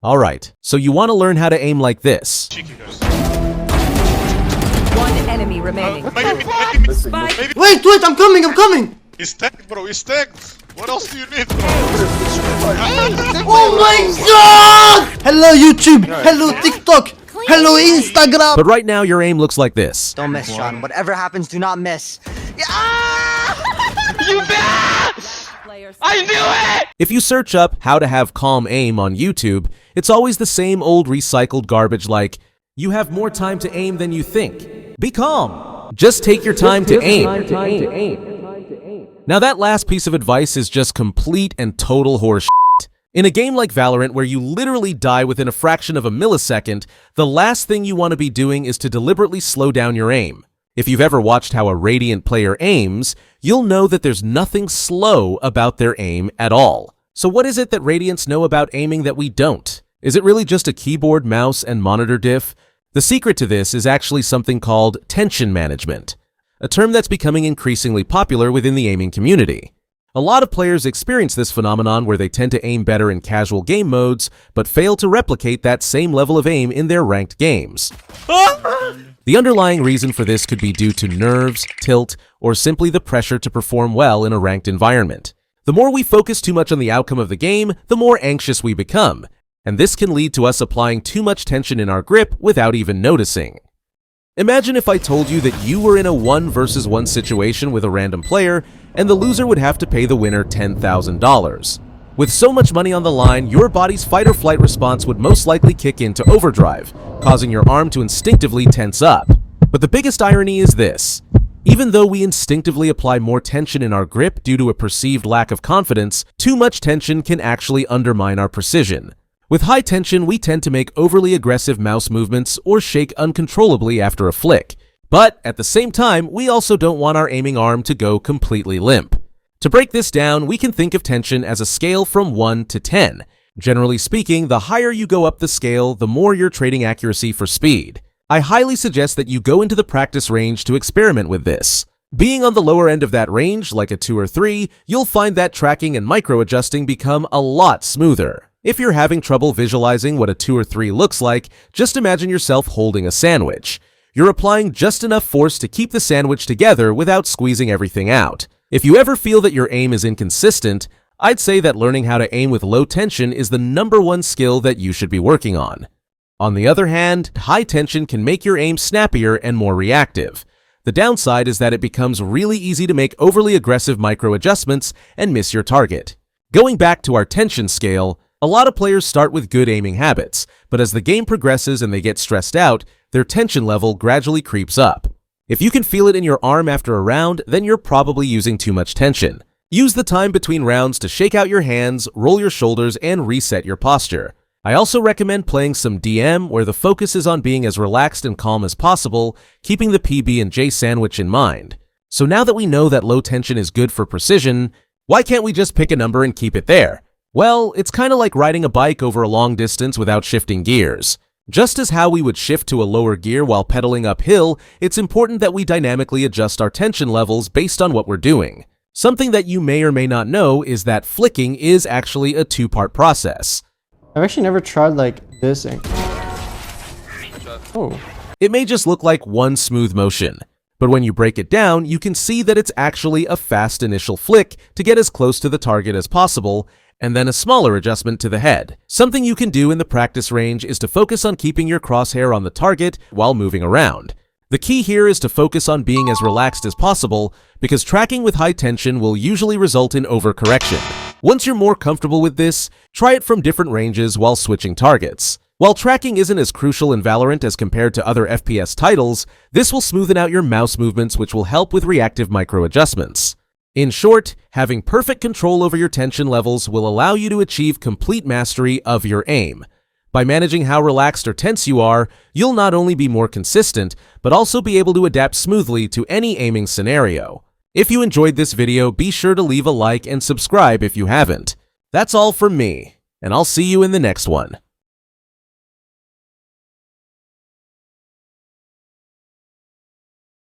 Alright, so you want to learn how to aim like this. One enemy remaining. Maybe. Wait, I'm coming! He's tagged, bro, he's tagged. What else do you need, bro? Oh my god! Hello YouTube, hello TikTok, hello Instagram! But right now your aim looks like this. Don't miss, Sean. Whatever happens, do not miss. You bitch! I knew it! If you search up how to have calm aim on YouTube, it's always the same old recycled garbage like, you have more time to aim than you think. Be calm. Just take your time to aim. Now that last piece of advice is just complete and total horseshit. In a game like Valorant where you literally die within a fraction of a millisecond, the last thing you want to be doing is to deliberately slow down your aim. If you've ever watched how a Radiant player aims, you'll know that there's nothing slow about their aim at all. So what is it that Radiants know about aiming that we don't? Is it really just a keyboard, mouse, and monitor diff? The secret to this is actually something called tension management, a term that's becoming increasingly popular within the aiming community. A lot of players experience this phenomenon where they tend to aim better in casual game modes, but fail to replicate that same level of aim in their ranked games. The underlying reason for this could be due to nerves, tilt, or simply the pressure to perform well in a ranked environment. The more we focus too much on the outcome of the game, the more anxious we become, and this can lead to us applying too much tension in our grip without even noticing. Imagine if I told you that you were in a 1 versus 1 situation with a random player, and the loser would have to pay the winner $10,000. With so much money on the line, your body's fight or flight response would most likely kick into overdrive, causing your arm to instinctively tense up. But the biggest irony is this. Even though we instinctively apply more tension in our grip due to a perceived lack of confidence, too much tension can actually undermine our precision. With high tension, we tend to make overly aggressive mouse movements or shake uncontrollably after a flick. But at the same time, we also don't want our aiming arm to go completely limp. To break this down, we can think of tension as a scale from 1 to 10. Generally speaking, the higher you go up the scale, the more you're trading accuracy for speed. I highly suggest that you go into the practice range to experiment with this. Being on the lower end of that range, like a 2 or 3, you'll find that tracking and micro-adjusting become a lot smoother. If you're having trouble visualizing what a 2 or 3 looks like, just imagine yourself holding a sandwich. You're applying just enough force to keep the sandwich together without squeezing everything out. If you ever feel that your aim is inconsistent, I'd say that learning how to aim with low tension is the #1 skill that you should be working on. On the other hand, high tension can make your aim snappier and more reactive. The downside is that it becomes really easy to make overly aggressive micro-adjustments and miss your target. Going back to our tension scale, a lot of players start with good aiming habits, but as the game progresses and they get stressed out, their tension level gradually creeps up. If you can feel it in your arm after a round, then you're probably using too much tension. Use the time between rounds to shake out your hands, roll your shoulders, and reset your posture. I also recommend playing some DM where the focus is on being as relaxed and calm as possible, keeping the PB&J sandwich in mind. So now that we know that low tension is good for precision, why can't we just pick a number and keep it there? Well, it's kind of like riding a bike over a long distance without shifting gears. Just as how we would shift to a lower gear while pedaling uphill, it's important that we dynamically adjust our tension levels based on what we're doing. Something that you may or may not know is that flicking is actually a 2-part process. I've actually never tried like this. Oh. It may just look like one smooth motion, but when you break it down, you can see that it's actually a fast initial flick to get as close to the target as possible, and then a smaller adjustment to the head. Something you can do in the practice range is to focus on keeping your crosshair on the target while moving around. The key here is to focus on being as relaxed as possible, because tracking with high tension will usually result in overcorrection. Once you're more comfortable with this, try it from different ranges while switching targets. While tracking isn't as crucial in Valorant as compared to other FPS titles, this will smoothen out your mouse movements, which will help with reactive micro-adjustments. In short, having perfect control over your tension levels will allow you to achieve complete mastery of your aim. By managing how relaxed or tense you are, you'll not only be more consistent, but also be able to adapt smoothly to any aiming scenario. If you enjoyed this video, be sure to leave a like and subscribe if you haven't. That's all from me, and I'll see you in the next one.